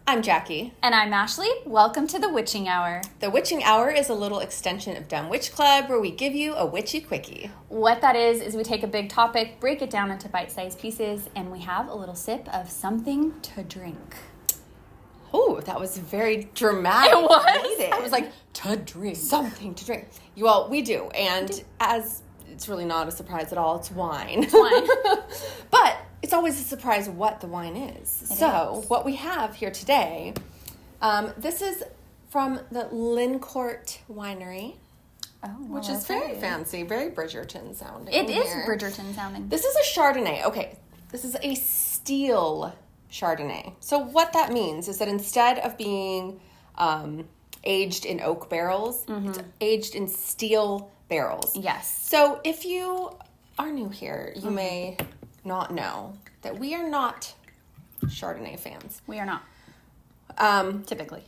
I'm Jackie. And I'm Ashley. Welcome to the Witching Hour. The Witching Hour is a little extension of Dumb Witch Club where we give you a witchy quickie. What that is we take a big topic, break it down into bite-sized pieces, and we have a little sip of something to drink. Oh, that was very dramatic. It was? I was like, to drink. Something to drink. Well, we do. And as it's really not a surprise at all, it's wine. It's wine. But it's always a surprise what the wine is. What we have here today, this is from the Lincourt Winery. Oh, which is very fancy, very Bridgerton sounding. It is Bridgerton sounding. This is a Chardonnay. Okay, this is a steel Chardonnay. So what that means is that instead of being aged in oak barrels, it's aged in steel barrels. Yes. So if you are new here, you may not know that we are not Chardonnay fans. We are not. Typically.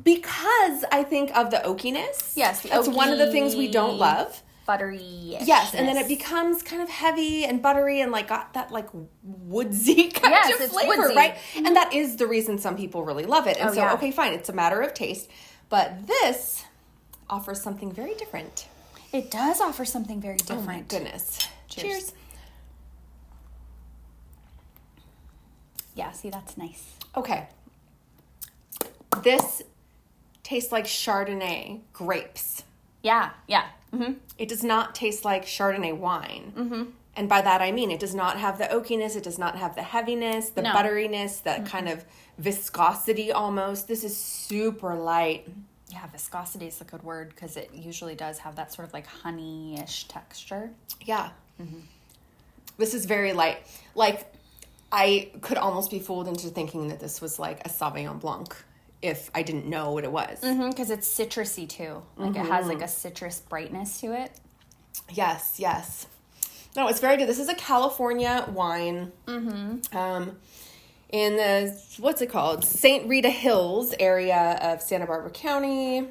Because I think of the oakiness. Yes. That's one of the things we don't love. Buttery. Yes, and then it becomes kind of heavy and buttery and like got that like woodsy kind of flavor, woodsy. Right? Mm-hmm. And that is the reason some people really love it. And okay, fine, it's a matter of taste. But this offers something very different. It does offer something very different. Oh my goodness. Cheers. Yeah, see, that's nice. Okay. This tastes like Chardonnay grapes. Yeah. Mm-hmm. It does not taste like Chardonnay wine. Mm-hmm. And by that I mean it does not have the oakiness, it does not have the heaviness, the butteriness, that kind of viscosity almost. This is super light. Yeah, viscosity is a good word because it usually does have that sort of like honey-ish texture. Yeah. Mm-hmm. This is very light. Like, I could almost be fooled into thinking that this was like a Sauvignon Blanc if I didn't know what it was. Because it's citrusy too. Like it has like a citrus brightness to it. Yes. No, it's very good. This is a California wine. In the, what's it called? St. Rita Hills area of Santa Barbara County.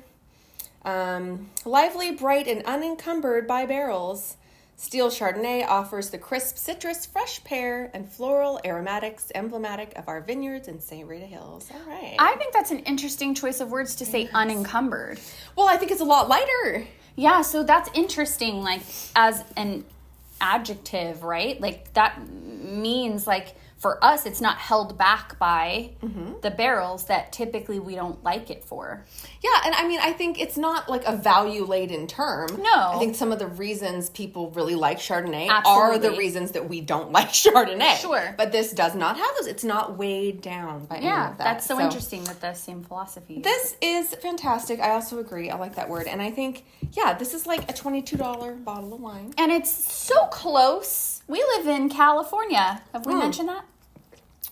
Lively, bright, and unencumbered by barrels. Steel Chardonnay offers the crisp citrus, fresh pear, and floral aromatics emblematic of our vineyards in St. Rita Hills. All right. I think that's an interesting choice of words to say unencumbered. Well, I think it's a lot lighter. Yeah, so that's interesting, like, as an adjective, right? Like, that means, like, for us, it's not held back by the barrels that typically we don't like it for. Yeah, and I mean, I think it's not like a value-laden term. No. I think some of the reasons people really like Chardonnay are the reasons that we don't like Chardonnay. Sure. But this does not have those. It's not weighed down by any of that. That's so interesting that the same philosophy. This is fantastic. I also agree. I like that word. And I think, this is like a $22 bottle of wine. And it's so close. We live in California. Have we mentioned that?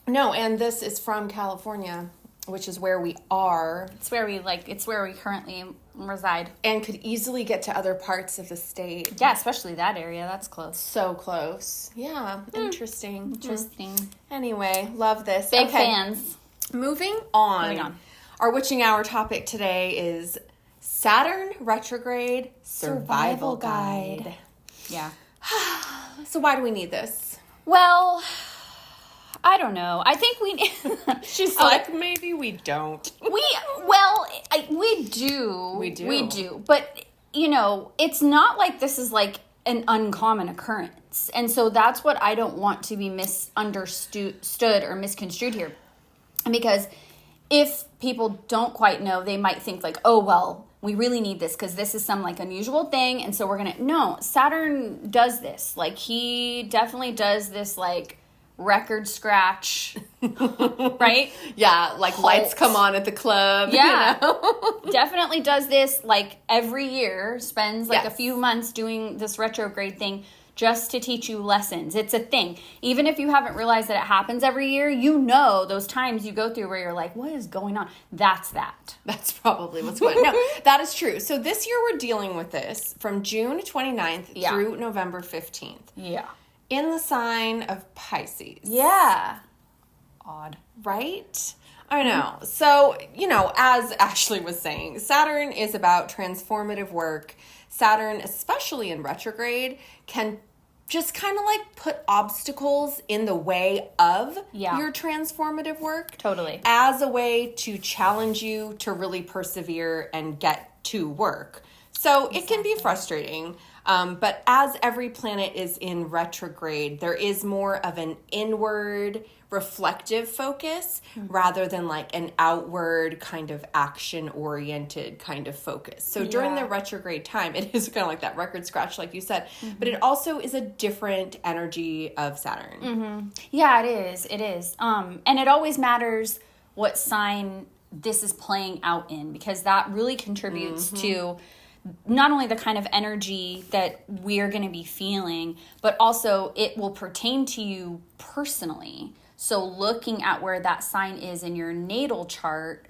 No, and this is from California, which is where we are. It's where we currently reside. And could easily get to other parts of the state. Yeah, especially that area. That's close. So close. Yeah, interesting. Anyway, love this. Big fans. Moving on. Our Witching Hour topic today is Saturn Retrograde Survival Guide. Yeah. So why do we need this? Well, I don't know. I think we... She's like, maybe we don't. We do. We do. But, it's not like this is like an uncommon occurrence. And so that's what I don't want to be misunderstood or misconstrued here. Because if people don't quite know, they might think like, oh, well, we really need this because this is some like unusual thing. And so we're going to... No, Saturn does this. Like, he definitely does this like... record scratch, right? Yeah, like Halt. Lights come on at the club. Yeah, definitely does this like every year, spends like a few months doing this retrograde thing just to teach you lessons. It's a thing. Even if you haven't realized that it happens every year, those times you go through where you're like, what is going on? That's that. That's probably what's going on. No, that is true. So this year we're dealing with this from June 29th through November 15th. Yeah. In the sign of Pisces. Yeah. Odd. Right? I know. So, as Ashley was saying, Saturn is about transformative work. Saturn, especially in retrograde, can just kind of like put obstacles in the way of Yeah. your transformative work. Totally. As a way to challenge you to really persevere and get to work. So it can be frustrating. But as every planet is in retrograde, there is more of an inward reflective focus rather than like an outward kind of action oriented kind of focus. So during the retrograde time, it is kind of like that record scratch, like you said, but it also is a different energy of Saturn. Yeah, it is. It is. And it always matters what sign this is playing out in, because that really contributes to not only the kind of energy that we're going to be feeling, but also it will pertain to you personally. So looking at where that sign is in your natal chart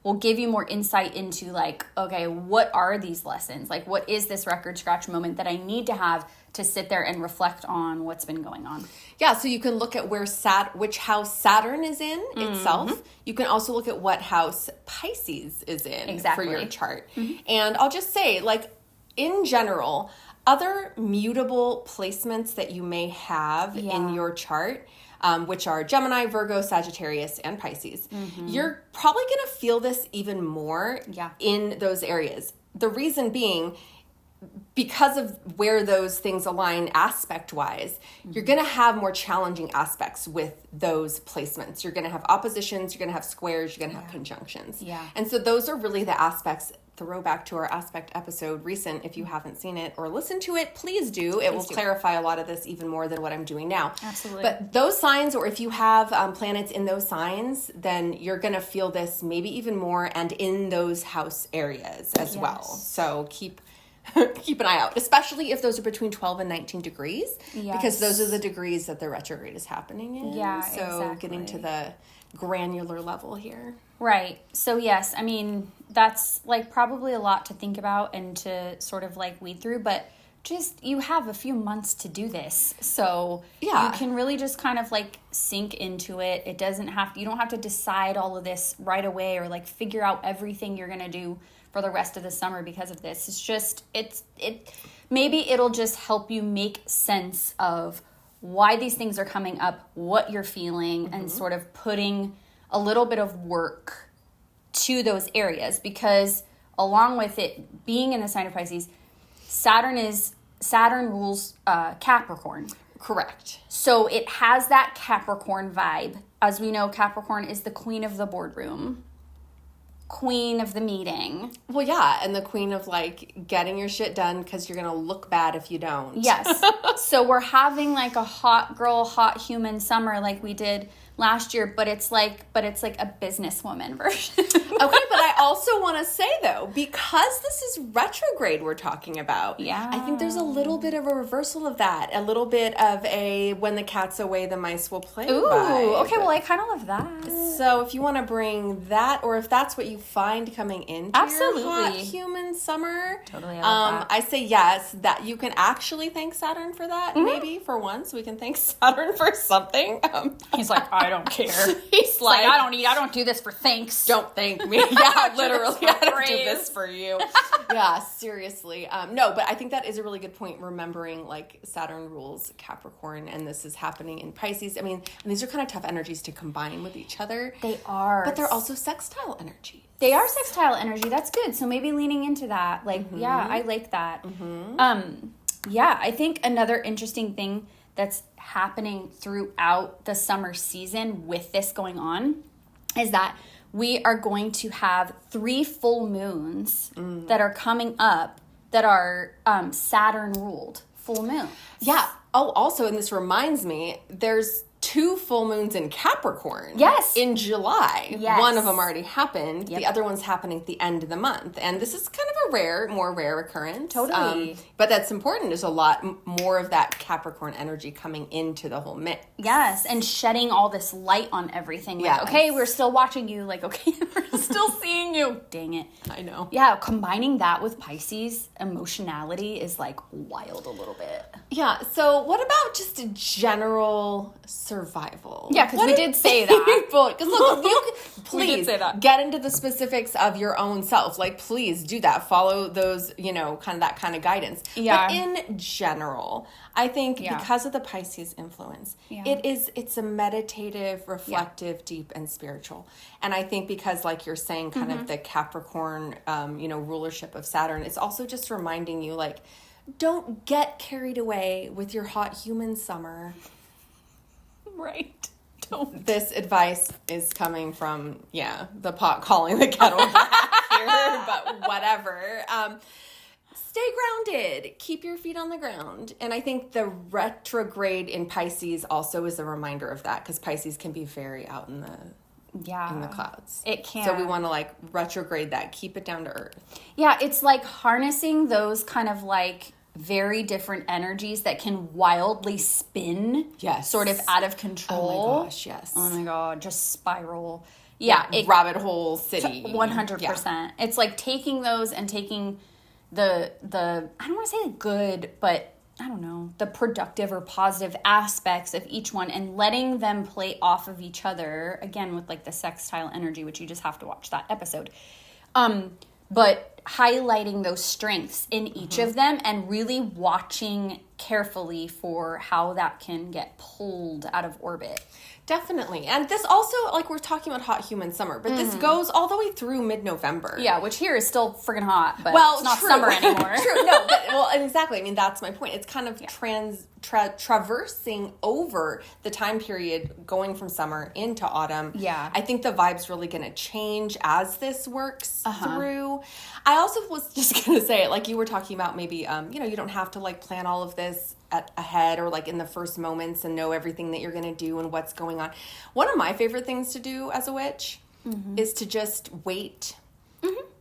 will give you more insight into like, okay, what are these lessons? Like, what is this record scratch moment that I need to have to sit there and reflect on what's been going on? Yeah, so you can look at where which house Saturn is in itself. You can also look at what house Pisces is in for your chart. And I'll just say, like, in general, other mutable placements that you may have in your chart, which are Gemini, Virgo, Sagittarius, and Pisces, you're probably going to feel this even more in those areas. The reason being, because of where those things align aspect-wise, you're going to have more challenging aspects with those placements. You're going to have oppositions, you're going to have squares, you're going to have conjunctions. And so those are really the aspects. Throwback to our aspect episode recent. If you haven't seen it or listened to it, please do. It will clarify a lot of this even more than what I'm doing now. Absolutely. But those signs, or if you have planets in those signs, then you're going to feel this maybe even more and in those house areas as well. So keep an eye out, especially if those are between 12 and 19 degrees, because those are the degrees that the retrograde is happening in. So getting to the granular level here. Right. So yes, I mean, that's like probably a lot to think about and to sort of like weed through, but just you have a few months to do this. So you can really just kind of like sink into it. You don't have to decide all of this right away or like figure out everything you're going to do for the rest of the summer because of this. It's just, maybe it'll just help you make sense of why these things are coming up, what you're feeling, and sort of putting a little bit of work to those areas, because along with it being in the sign of Pisces, Saturn rules Capricorn. Correct. So it has that Capricorn vibe. As we know, Capricorn is the queen of the boardroom, queen of the meeting. Well, yeah, and the queen of like getting your shit done because you're gonna look bad if you don't. Yes. So we're having like a hot girl, hot human summer like we did last year, but it's like a businesswoman version. Okay, but I also want to say though, because this is retrograde we're talking about, I think there's a little bit of a reversal of that, a little bit of a when the cat's away the mice will play. Ooh, vibe. Okay, well I kind of love that. So if you want to bring that, or if that's what you find coming into your hot human summer, totally, I love that. I say yes, that you can actually thank Saturn for that. Maybe for once we can thank Saturn for something. He's like, I don't care. He's like, I don't do this for thanks. Don't thank me. Yeah, literally. I don't do this for you. Yeah, seriously. No, but I think that is a really good point, remembering like Saturn rules Capricorn and this is happening in Pisces. I mean, and these are kind of tough energies to combine with each other. They are. But they're also sextile energies. They are sextile energy. That's good. So maybe leaning into that. Like, yeah, I like that. Yeah, I think another interesting thing that's happening throughout the summer season with this going on is that we are going to have 3 full moons that are coming up that are Saturn ruled full moons. Yeah. Oh, also, and this reminds me, there's 2 full moons in Capricorn. Yes. In July. Yes. One of them already happened. Yep. The other one's happening at the end of the month. And this is kind of a more rare occurrence. Totally. But that's important. There's a lot more of that Capricorn energy coming into the whole mix. Yes. And shedding all this light on everything. Like, okay, we're still watching you. Like, okay, we're still seeing you. Dang it. I know. Yeah. Combining that with Pisces emotionality is like wild a little bit. Yeah. So what about just a general survival survival. Yeah, because we did say that. Because look, you can, We did please say that. get into the specifics of your own self. Like, please do that. Follow those, that kind of guidance. Yeah. But in general, I think because of the Pisces influence, it's a meditative, reflective, deep, and spiritual. And I think because, like you're saying, kind of the Capricorn, rulership of Saturn, it's also just reminding you, like, don't get carried away with your hot human summer. Right. Don't. This advice is coming from, the pot calling the kettle black here, but whatever. Stay grounded. Keep your feet on the ground. And I think the retrograde in Pisces also is a reminder of that, because Pisces can be very out in the clouds. It can. So we want to, like, retrograde that. Keep it down to earth. Yeah, it's like harnessing those kind of like very different energies that can wildly spin. Yes. Sort of out of control. Oh my gosh, yes. Oh my God, just spiral. Yeah. Rabbit hole city. 100%. Yeah. It's like taking those and taking the I don't want to say the good, but I don't know, the productive or positive aspects of each one and letting them play off of each other, again, with like the sextile energy, which you just have to watch that episode. But highlighting those strengths in each of them and really watching carefully for how that can get pulled out of orbit. Definitely. And this also, like, we're talking about hot human summer, but this goes all the way through mid-November. Yeah, which here is still friggin' hot, but well, it's not true. summer anymore. True. No, but, well, and exactly. I mean, that's my point. It's kind of traversing over the time period going from summer into autumn. Yeah. I think the vibe's really going to change as this works through. I also was just going to say, like you were talking about, maybe, you don't have to, like, plan all of this ahead or, like, in the first moments and know everything that you're going to do and what's going on. One of my favorite things to do as a witch is to just wait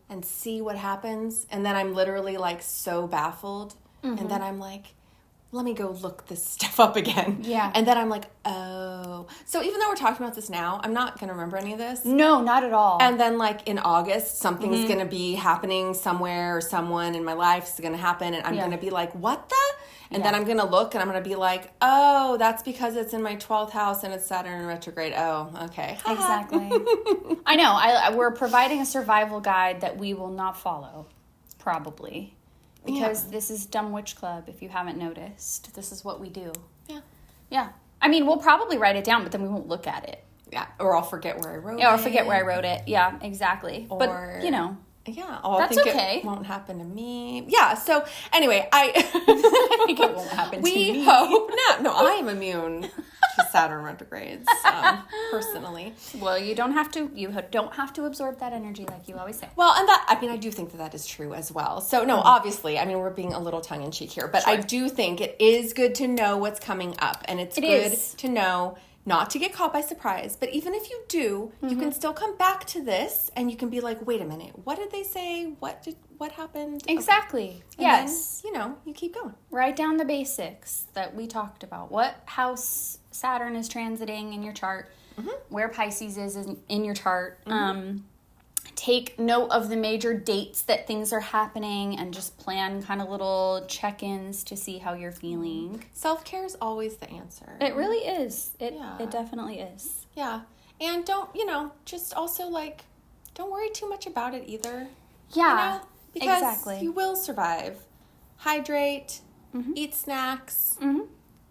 and see what happens. And then I'm literally, like, so baffled. And then I'm like, let me go look this stuff up again. Yeah. And then I'm like, oh. So even though we're talking about this now, I'm not going to remember any of this. No, not at all. And then, like, in August, something's going to be happening somewhere, or someone in my life is going to happen, and I'm going to be like, what the? And then I'm going to look, and I'm going to be like, oh, that's because it's in my 12th house, and it's Saturn in retrograde. Oh, okay. Exactly. I know. We're providing a survival guide that we will not follow, probably. Because this is Dumb Witch Club, if you haven't noticed. This is what we do. Yeah. Yeah. I mean, we'll probably write it down, but then we won't look at it. Yeah. Or I'll forget where I wrote it. Yeah, or forget where I wrote it. Yeah, exactly. Or, but, yeah. That's think okay. It won't happen to me. Yeah. So, anyway, I think it won't happen to me. We hope not. No, I am immune to Saturn retrogrades, personally. Well, you don't have to absorb that energy like you always say. Well, and I do think that is true as well. So, no, obviously, I mean, we're being a little tongue-in-cheek here, but I do think it is good to know what's coming up, and it's good to know not to get caught by surprise. But even if you do, you can still come back to this, and you can be like, wait a minute, what did they say? What happened? Exactly. Okay. Yes. And then, you keep going. Write down the basics that we talked about. What house Saturn is transiting in your chart, where Pisces is in your chart. Take note of the major dates that things are happening and just plan kind of little check-ins to see how you're feeling. Self-care is always the answer. It really is. It definitely is. Yeah. And don't, just also, like, don't worry too much about it either. Yeah, because exactly. you will survive. Hydrate, eat snacks,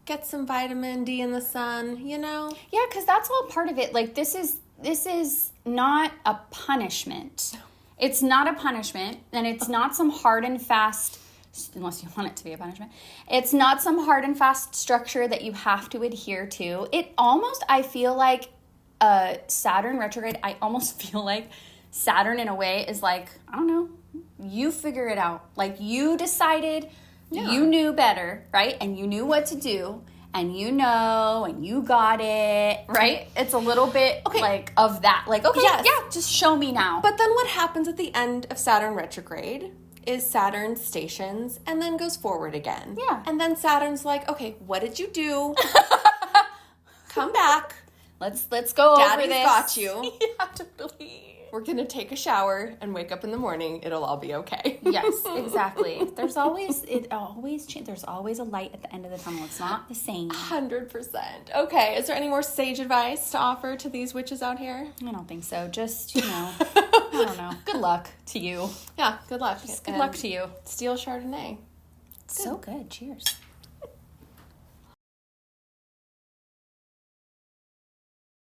get some vitamin D in the sun, Yeah, because that's all part of it. Like, this is not a punishment. It's not a punishment, and it's not some hard and fast, unless you want it to be a punishment. It's not some hard and fast structure that you have to adhere to. It almost, I feel like, Saturn retrograde, I almost feel like Saturn in a way is like, I don't know, you figure it out. Like, you decided, you knew better, right? And you knew what to do. And and you got it, right? It's a little bit like of that. Like, okay, just show me now. But then what happens at the end of Saturn retrograde is Saturn stations and then goes forward again. Yeah. And then Saturn's like, okay, what did you do? Come back. Let's go over this. Daddy's got you. Yeah, totally. we're going to take a shower and wake up in the morning. It'll all be okay. Yes, exactly. There's always a light at the end of the tunnel. It's not the same. 100%. Okay, is there any more sage advice to offer to these witches out here? I don't think so. Just, I don't know. Good luck to you. Yeah, good luck. Good luck to you. Steal Chardonnay. So good. Cheers.